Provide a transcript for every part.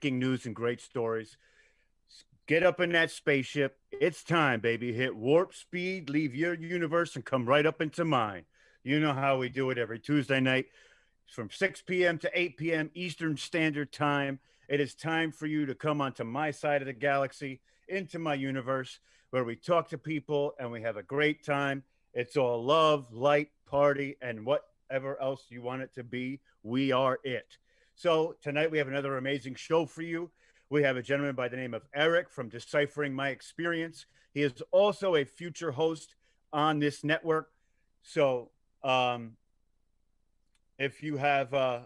breaking news and great stories. Get up in that spaceship. It's time, baby. Hit warp speed, leave your universe, and come right up into mine. You know how we do it every Tuesday night from 6 p.m. to 8 p.m. Eastern Standard Time. It is time for you to come onto my side of the galaxy, into my universe, where we talk to people and we have a great time. It's all love, light, party, and whatever else you want it to be. We are it. So tonight we have another amazing show for you. We have a gentleman by the name of Eric from Deciphering My Experience. He is also a future host on this network. So, if you have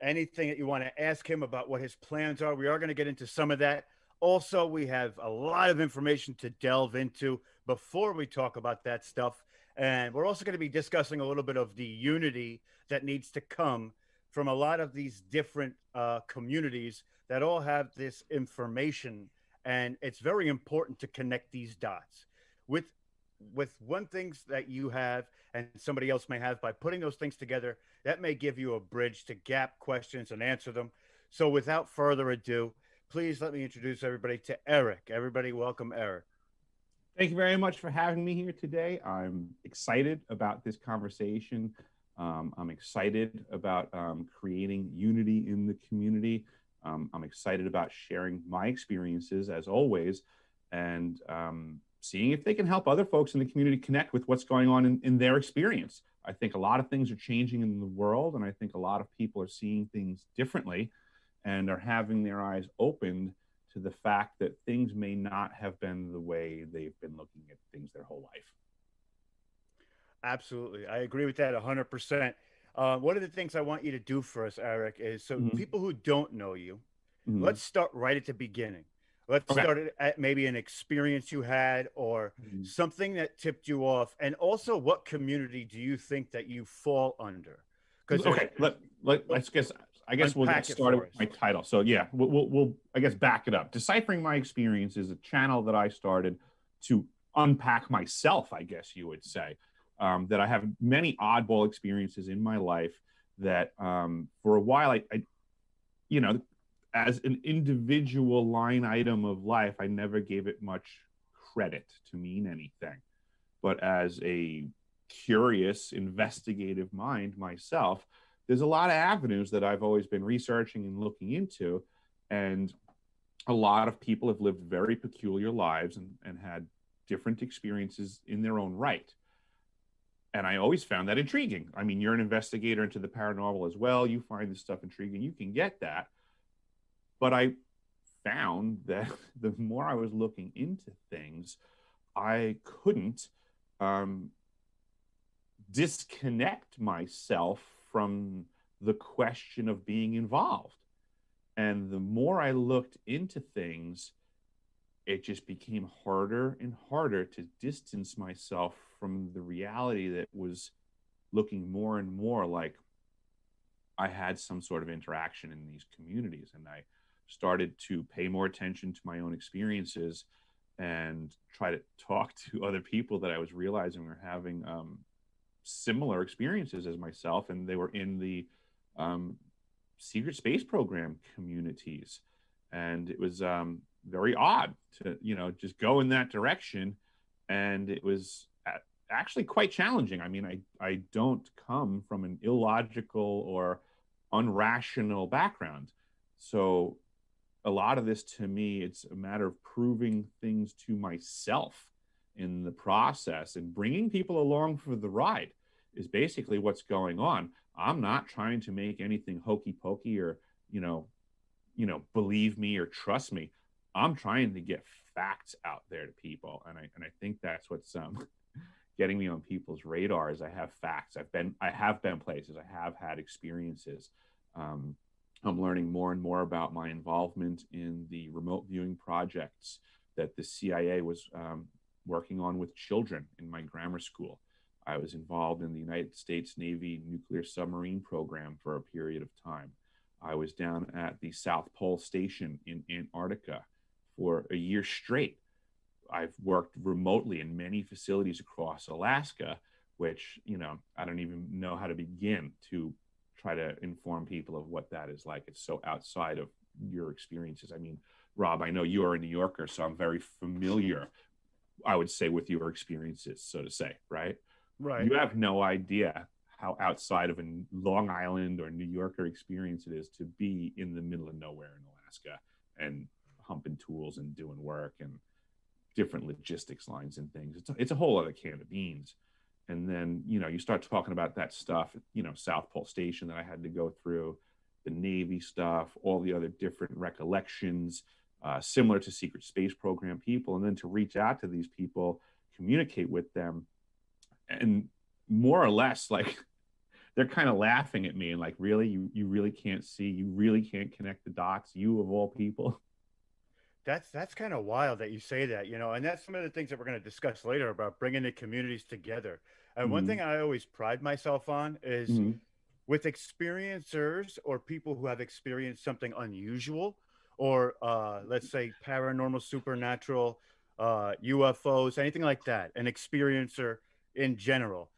anything that you want to ask him about what his plans are, we are going to get into some of that. Also, we have a lot of information to delve into before we talk about that stuff. And we're also going to be discussing a little bit of the unity that needs to come from a lot of these different communities that all have this information. And it's very important to connect these dots with one things that you have and somebody else may have. By putting those things together, that may give you a bridge to gap questions and answer them. So without further ado, please let me introduce everybody to Eric. Everybody, welcome Eric. Thank you very much for having me here today. I'm excited about this conversation. I'm excited about creating unity in the community. I'm excited about sharing my experiences, as always, and seeing if they can help other folks in the community connect with what's going on in their experience. I think a lot of things are changing in the world, and I think a lot of people are seeing things differently and are having their eyes opened to the fact that things may not have been the way they've been looking at things their whole life. Absolutely. I agree with that 100%. One of the things I want you to do for us, Eric, is so people who don't know you, let's start right at the beginning. Let's start at maybe an experience you had or something that tipped you off. And also, what community do you think that you fall under? Okay, I guess we'll get started with my title. So yeah, we'll I guess back it up. Deciphering My Experience is a channel that I started to unpack myself, I guess you would say. That I have many oddball experiences in my life that for a while I you know, as an individual line item of life, I never gave it much credit to mean anything. But as a curious, investigative mind myself, there's a lot of avenues that I've always been researching and looking into. And a lot of people have lived very peculiar lives and had different experiences in their own right. And I always found that intriguing. I mean, you're an investigator into the paranormal as well. You find this stuff intriguing. You can get that. But I found that the more I was looking into things, I couldn't disconnect myself from the question of being involved. And the more I looked into things, it just became harder and harder to distance myself from the reality that was looking more and more like I had some sort of interaction in these communities. And I started to pay more attention to my own experiences and try to talk to other people that I was realizing were having similar experiences as myself. And they were in the secret space program communities. And it was very odd to, just go in that direction. And it was actually quite challenging. I mean, I don't come from an illogical or unrational background. So a lot of this, to me, it's a matter of proving things to myself in the process, and bringing people along for the ride is basically what's going on. I'm not trying to make anything hokey pokey or, believe me or trust me. I'm trying to get facts out there to people. And I think that's what's getting me on people's radars. I have facts. I have been places. I have had experiences. I'm learning more and more about my involvement in the remote viewing projects that the CIA was working on with children in my grammar school. I was involved in the United States Navy nuclear submarine program for a period of time. I was down at the South Pole Station in Antarctica for a year straight. I've worked remotely in many facilities across Alaska, which, I don't even know how to begin to try to inform people of what that is like. It's so outside of your experiences. I mean, Rob, I know you are a New Yorker, so I'm very familiar, I would say, with your experiences, so to say, right? Right. You have no idea how outside of a Long Island or New Yorker experience it is to be in the middle of nowhere in Alaska and humping tools and doing work and different logistics lines and things. It's a whole other can of beans. And then, you start talking about that stuff, South Pole Station that I had to go through, the Navy stuff, all the other different recollections, similar to Secret Space Program people. And then to reach out to these people, communicate with them, and more or less, like, they're kind of laughing at me and like, really, you really can't see, you really can't connect the dots, you of all people. That's kind of wild that you say that, and that's some of the things that we're going to discuss later about bringing the communities together. And one Mm-hmm. thing I always pride myself on is Mm-hmm. with experiencers or people who have experienced something unusual, or let's say paranormal, supernatural, UFOs, anything like that, an experiencer in general.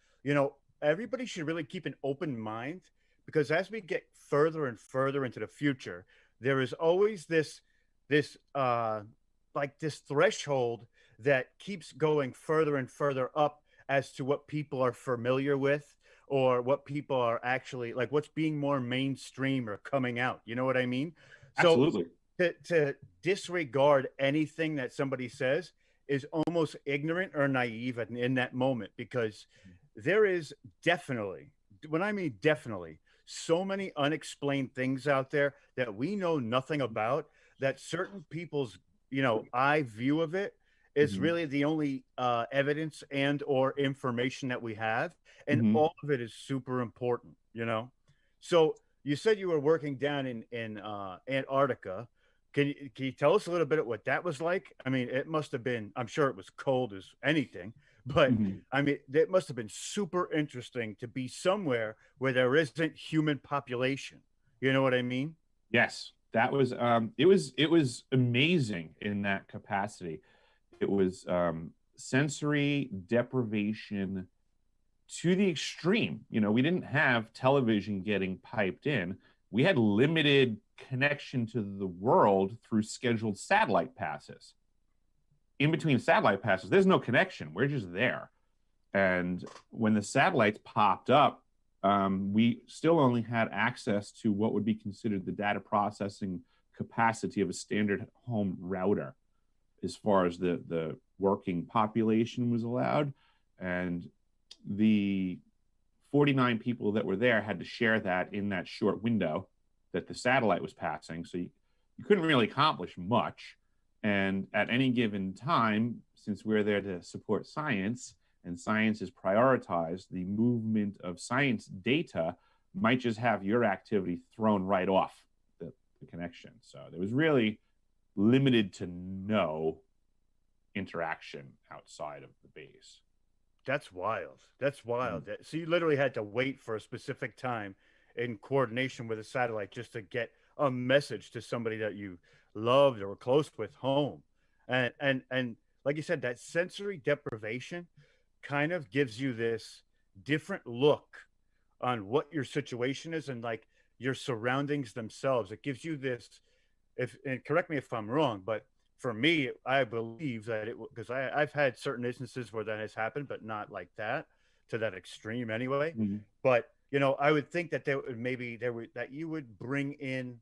Everybody should really keep an open mind, because as we get further and further into the future, there is always this like this threshold that keeps going further and further up as to what people are familiar with, or what people are actually like, what's being more mainstream or coming out. You know what I mean? So Absolutely. to disregard anything that somebody says is almost ignorant or naive in that moment, because there is definitely, when I mean definitely, so many unexplained things out there that we know nothing about, that certain people's eye view of it is Mm-hmm. really the only evidence and or information that we have, and Mm-hmm. all of it is super important. So you said you were working down in Antarctica. Can you tell us a little bit of what that was like? I mean, it must have been, I'm sure it was cold as anything, but Mm-hmm. I mean, it must have been super interesting to be somewhere where there isn't human population. You know what I mean? Yes, that was it was amazing in that capacity. It was sensory deprivation to the extreme. We didn't have television getting piped in. We had limited connection to the world through scheduled satellite passes. In between satellite passes, there's no connection. We're just there. And when the satellites popped up, we still only had access to what would be considered the data processing capacity of a standard home router, as far as the working population was allowed. And the 49 people that were there had to share that in that short window that the satellite was passing. So you couldn't really accomplish much. And at any given time, since we're there to support science and science is prioritized, the movement of science data might just have your activity thrown right off the connection. So there was really limited to no interaction outside of the base. That's wild. That's Mm. wild. So you literally had to wait for a specific time in coordination with a satellite just to get a message to somebody that you loved or were close with home. And like you said, that sensory deprivation kind of gives you this different look on what your situation is, and like your surroundings themselves. It gives you this, if, and correct me if I'm wrong, but for me, I believe that it, because I've had certain instances where that has happened, but not like that, to that extreme anyway. Mm. But I would think that there would, maybe there would, that you would bring in,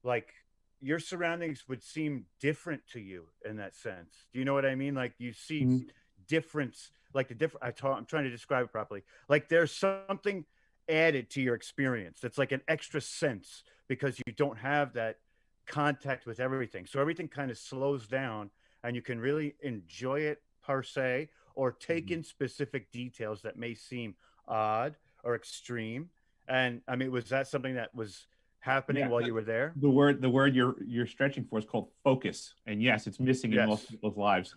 like, your surroundings would seem different to you in that sense. Do you know what I mean? Like, you see Mm. difference, like the different. I'm trying to describe it properly. Like, there's something added to your experience that's like an extra sense, because you don't have that contact with everything. So everything kind of slows down, and you can really enjoy it per se, or take Mm. in specific details that may seem odd or extreme. And I mean, was that something that was happening Yeah, while you were there? the word you're stretching for is called focus, and yes, it's missing in most Yes. people's lives.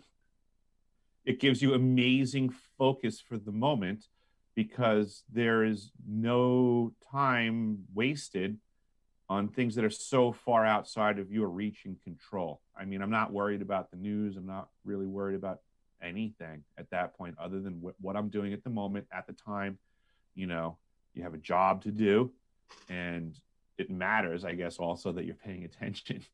It gives you amazing focus for the moment because there is no time wasted on things that are so far outside of your reach and control. I mean, I'm not worried about the news. I'm not really worried about anything at that point other than what I'm doing at the moment, at the time. You know, you have a job to do, and it matters, I guess, also that you're paying attention.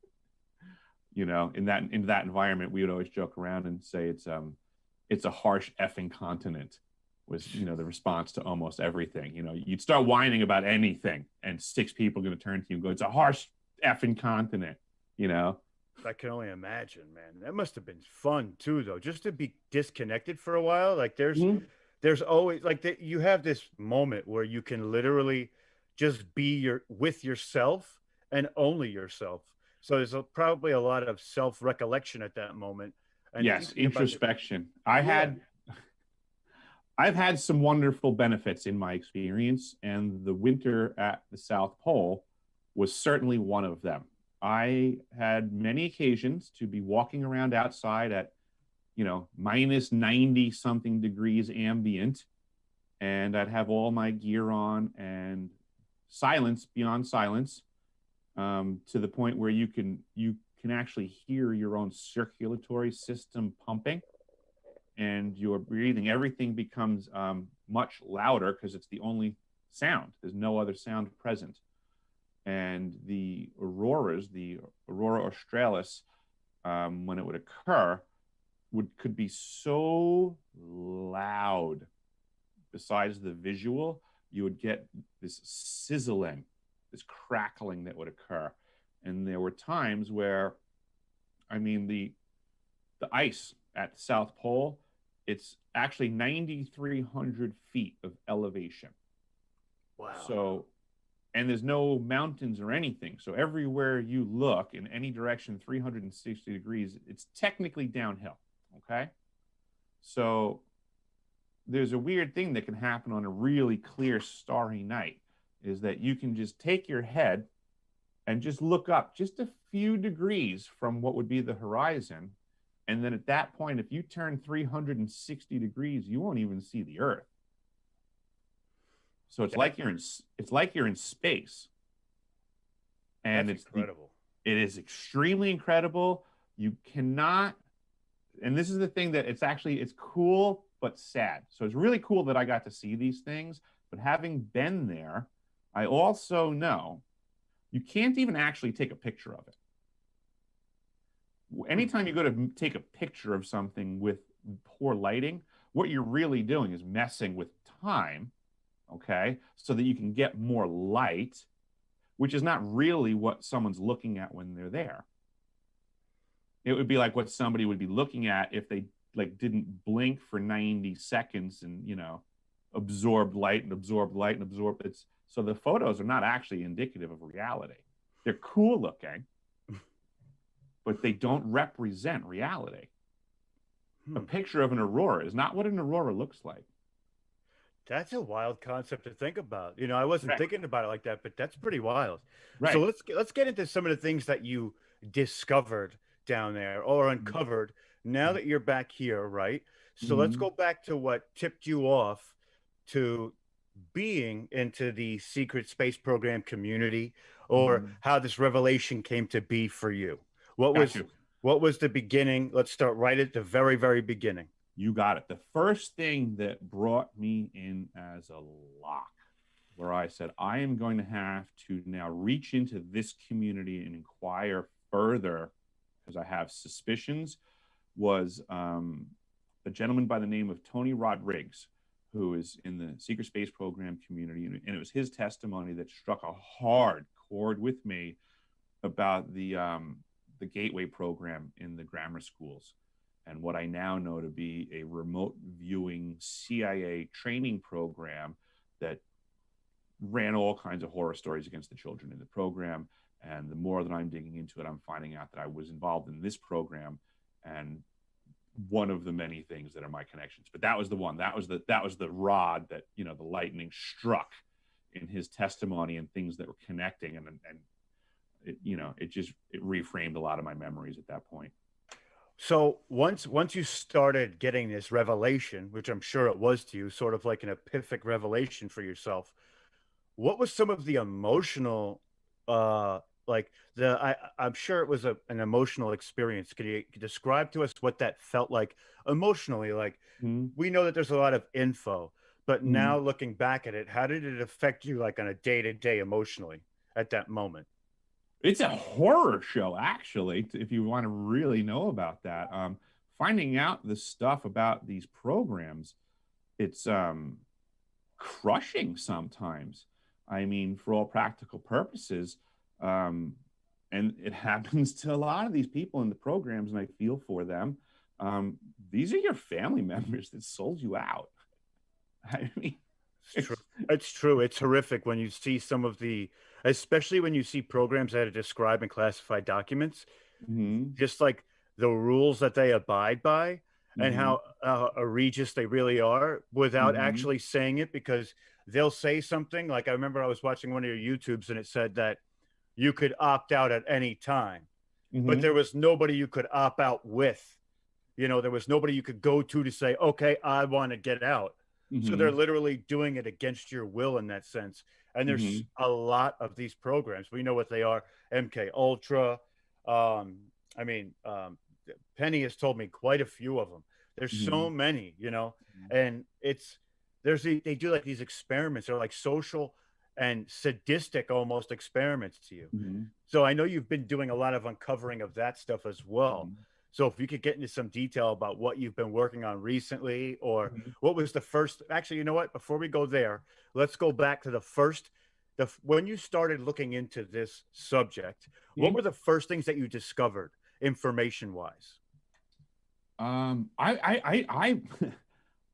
You know, in that environment, we would always joke around and say it's a harsh effing continent was, you know, the response to almost everything. You know, you'd start whining about anything and 6 people are going to turn to you and go, it's a harsh effing continent, you know? I can only imagine, man. That must have been fun too, though, just to be disconnected for a while. Like there's always like you have this moment where you can literally just be with yourself and only yourself. So there's probably a lot of self recollection at that moment. And Yes, introspection. Yeah. I've had some wonderful benefits in my experience, and the winter at the South Pole was certainly one of them. I had many occasions to be walking around outside at, you know, minus 90 something degrees ambient, and I'd have all my gear on and silence beyond silence, to the point where you can actually hear your own circulatory system pumping, and your breathing. Everything becomes much louder because it's the only sound. There's no other sound present. And the auroras, the aurora australis, when it would occur, could be so loud. Besides the visual, you would get this sizzling, this crackling that would occur. And there were times where, I mean, the ice at the South Pole, it's actually 9,300 feet of elevation. Wow. So, and there's no mountains or anything. So everywhere you look in any direction, 360 degrees, it's technically downhill. Okay. So there's a weird thing that can happen on a really clear, starry night, is that you can just take your head and just look up just a few degrees from what would be the horizon. And then at that point, if you turn 360 degrees, you won't even see the Earth. So it's like you're in space. And That's incredible. It is extremely incredible. You cannot, and this is the thing that it's cool, but sad. So it's really cool that I got to see these things, but having been there, I also know you can't even actually take a picture of it. Anytime you go to take a picture of something with poor lighting, what you're really doing is messing with time, okay, so that you can get more light, which is not really what someone's looking at when they're there. It would be like what somebody would be looking at if they like didn't blink for 90 seconds and, you know, absorbed light and absorbed light and absorbed. So the photos are not actually indicative of reality. They're cool looking, but they don't represent reality. A picture of an aurora is not what an aurora looks like. That's a wild concept to think about. You know, I wasn't thinking about it like that, but that's pretty wild. Right. So let's get into some of the things that you discovered down there or uncovered now that you're back here, right? So let's go back to what tipped you off to being into the secret space program community, or how this revelation came to be for you. What was the beginning? Let's start right at the very, very beginning. You got it. The first thing that brought me in as a lock, where I said, I am going to have to now reach into this community and inquire further because I have suspicions, was a gentleman by the name of Tony Rodriguez, who is in the secret space program community. And it was his testimony that struck a hard chord with me about the Gateway program in the grammar schools, and what I now know to be a remote viewing CIA training program that ran all kinds of horror stories against the children in the program. And the more that I'm digging into it, I'm finding out that I was involved in this program, and one of the many things that are my connections. But that was the one. That was the rod that, you know, the lightning struck in his testimony, and things that were connecting, and it, you know, it reframed a lot of my memories at that point. So once you started getting this revelation, which I'm sure it was to you, sort of like an epiphanic revelation for yourself, what was some of the emotional, I'm sure it was an emotional experience. Could you describe to us what that felt like emotionally? Like, we know that there's a lot of info, but now looking back at it, how did it affect you, like on a day-to-day emotionally? at that moment? It's a horror show, actually, if you want to really know about that. Finding out the stuff about these programs, it's crushing sometimes. I mean, for all practical purposes, and it happens to a lot of these people in the programs, and I feel for them. These are your family members that sold you out. I mean, It's true. It's true. It's horrific when you see some of the, especially when you see programs that are describing classified documents, mhm, just like the rules that they abide by and mhm, how egregious they really are without mhm, actually saying it, because they'll say something like, I remember I was watching one of your YouTubes and it said that you could opt out at any time, but mhm, there was nobody you could opt out with. There was nobody you could go to say, okay, I want to get out. So they're mhm, literally doing it against your will in that sense. And there's mhm, a lot of these programs. We know what they are. MK Ultra. Um, I mean, Penny has told me quite a few of them. There's so mhm, many, and they do like these experiments. They're like social and sadistic almost experiments to you. mhm, So I know you've been doing a lot of uncovering of that stuff as well. mhm, So if you could get into some detail about what you've been working on recently, or mhm. what was the first, actually, you know what? Before we go there, let's go back to when you started looking into this subject, what Mhm. were the first things that you discovered information wise? I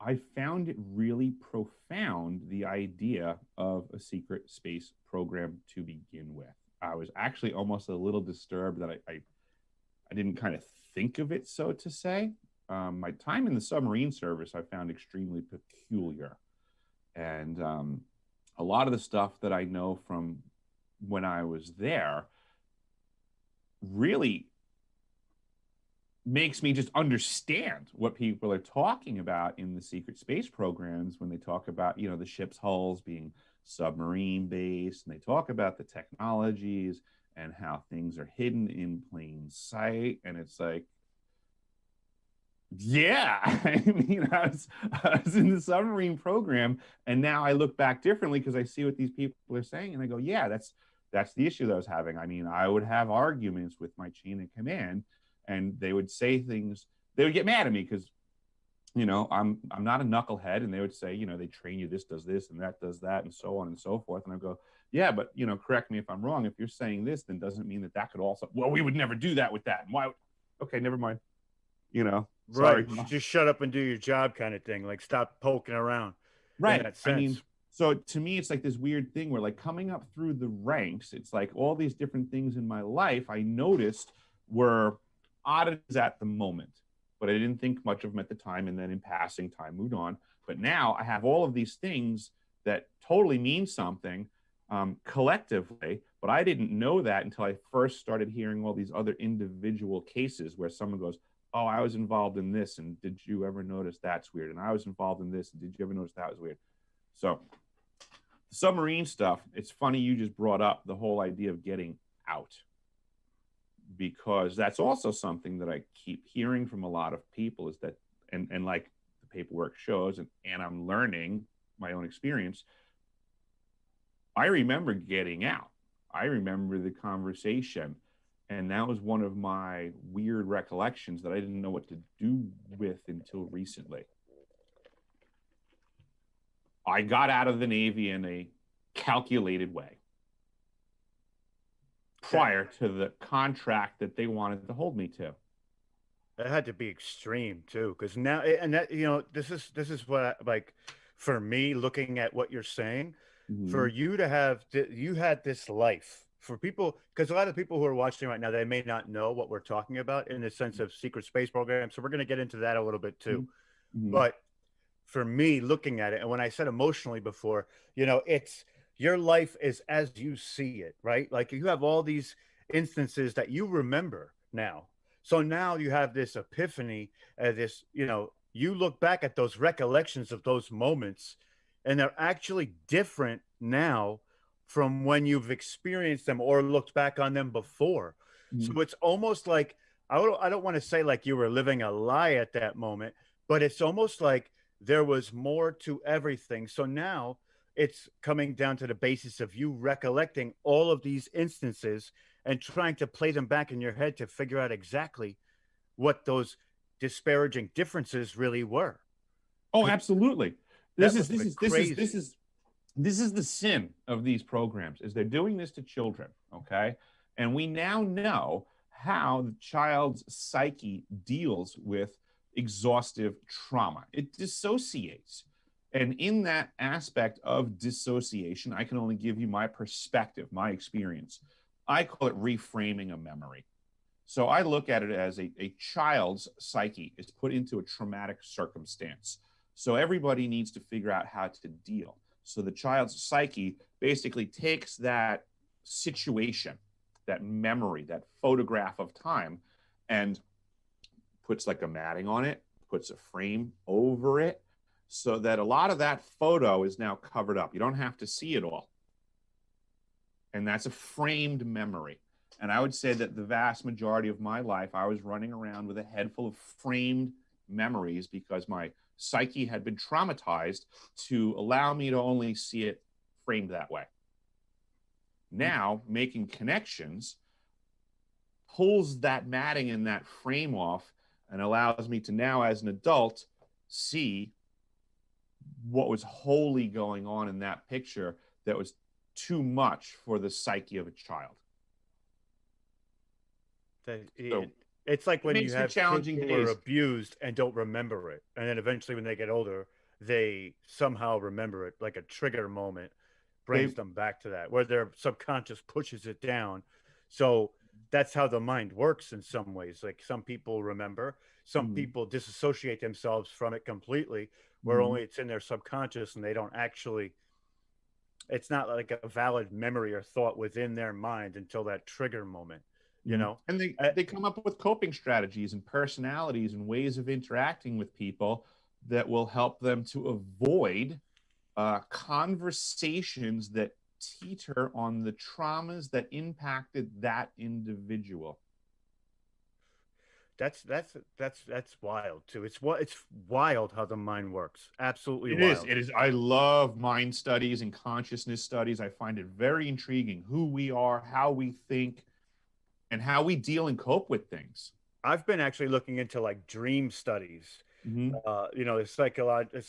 I found it really profound, the idea of a secret space program to begin with. I was actually almost a little disturbed that I didn't kind of think of it, so to say. My time in the submarine service I found extremely peculiar. And a lot of the stuff that I know from when I was there really makes me just understand what people are talking about in the secret space programs when they talk about, the ship's hulls being submarine based, and they talk about the technologies and how things are hidden in plain sight. And it's like, yeah, I mean, I was in the submarine program, and now I look back differently because I see what these people are saying, and I go, yeah, that's the issue that I was having. I mean, I would have arguments with my chain of command, and they would say things. They would get mad at me because I'm not a knucklehead, and they would say, they train you, this does this and that does that and so on and so forth. And I go, yeah, but correct me if I'm wrong. If you're saying this, then doesn't mean that could also, well, we would never do that with that. And why? Okay, never mind. Right. Sorry. Just shut up and do your job kind of thing. Like, stop poking around in Right. that I mean, sense. so to me, it's like this weird thing where, like, coming up through the ranks, it's like all these different things in my life I noticed were oddities at the moment, but I didn't think much of them at the time. And then in passing, time moved on. But now I have all of these things that totally mean something collectively, but I didn't know that until I first started hearing all these other individual cases where someone goes, oh, I was involved in this, and did you ever notice that's weird? And I was involved in this, and did you ever notice that was weird? So the submarine stuff, it's funny you just brought up the whole idea of getting out, because that's also something that I keep hearing from a lot of people is that, and like the paperwork shows, and I'm learning my own experience. I remember getting out. I remember the conversation. And that was one of my weird recollections that I didn't know what to do with until recently. I got out of the Navy in a calculated way prior to the contract that they wanted to hold me to. That had to be extreme too, because now, and that, this is what like, for me, looking at what you're saying, for Mm-hmm. you to have you had this life for people, because a lot of people who are watching right now, they may not know what we're talking about in the sense of secret space program. So we're going to get into that a little bit too. Mm-hmm. But for me, looking at it, and when I said emotionally before, it's your life is as you see it, right? Like, you have all these instances that you remember now. So now you have this epiphany, you look back at those recollections of those moments, and they're actually different now from when you've experienced them or looked back on them before. Mm-hmm. So it's almost like, I don't want to say like you were living a lie at that moment, but it's almost like there was more to everything. So now it's coming down to the basis of you recollecting all of these instances and trying to play them back in your head to figure out exactly what those disparaging differences really were. Oh, 'Cause absolutely. This that is must have this been is this is crazy. this is this is the sin of these programs, is they're doing this to children, okay? And we now know how the child's psyche deals with exhaustive trauma. It dissociates. And in that aspect of dissociation, I can only give you my perspective, my experience. I call it reframing a memory. So I look at it as a child's psyche is put into a traumatic circumstance. So everybody needs to figure out how to deal. So the child's psyche basically takes that situation, that memory, that photograph of time, and puts like a matting on it, puts a frame over it, so that a lot of that photo is now covered up. You don't have to see it all. And that's a framed memory. And I would say that the vast majority of my life, I was running around with a head full of framed memories because my psyche had been traumatized to allow me to only see it framed that way. Now, making connections pulls that matting and that frame off and allows me to now, as an adult, see what was wholly going on in that picture that was too much for the psyche of a child. So It's like it when you makes for have kids challenging who are days. abused and don't remember it, and then eventually when they get older, they somehow remember it, like a trigger moment They brings them back to that, where their subconscious pushes it down. So that's how the mind works in some ways. Like some people remember, some mm, people disassociate themselves from it completely, where mm, only it's in their subconscious and they don't actually, it's not like a valid memory or thought within their mind until that trigger moment, you mm. know? And Uh, they come up with coping strategies and personalities and ways of interacting with people that will help them to avoid conversations that teeter on the traumas that impacted that individual. that's wild too. It's wild how the mind works. Absolutely It is. wild. It is. I love mind studies and consciousness studies. I find it very intriguing who we are, how we think, and how we deal and cope with things. I've been actually looking into like dream studies. Mm-hmm. The psychological